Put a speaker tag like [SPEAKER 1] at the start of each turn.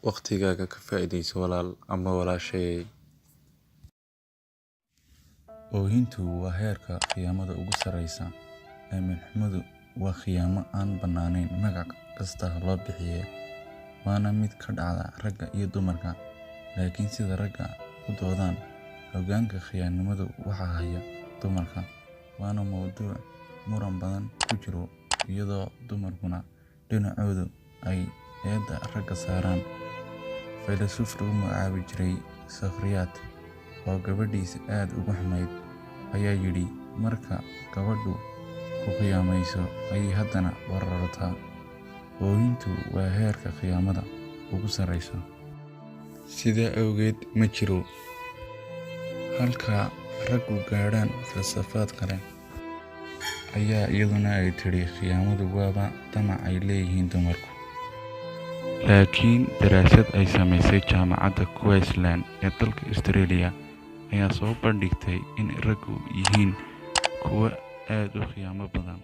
[SPEAKER 1] waqtigaaga ka faa'iidayso walaal ama walaashay. Oohintu waa heerka khiyaamada ugu sareysa. Aamin xumadu waa khiyaamo aan bannaanayn magac kasta loo bixiye. Waana mid ka dhacda ragga iyo dumarka. Laakiin sida ragga u doodaan, hoggaanka khiyaanimadu waxa haya dumarka. Waana mowduuc muran badan ku jiro, iyadoo dumarkuna dhinacoodu ay eedda ragga saaraan. Faylasuf lagu magacaabi jiray Socrates oo gabadhiisa aad uga xumayd ayaa yidhi, marka gabadhu ku khiyaamayso ayay haddana barartaa. Oohintu waa heerka khiyaamada ugu sareysa. Sidaa awgeed ma jiro halka raggu gaadhaan falsafad kale ayaa iyaduna ay tiri khiyaamadu waaba damac ay leeyihiin dumarku. Laakiin daraasad ay samaysay jaamacadda Queensland ee dalka Australia ayaa soo bandhigtay in raggu yihiin kuwa aad u khiyaamo badan.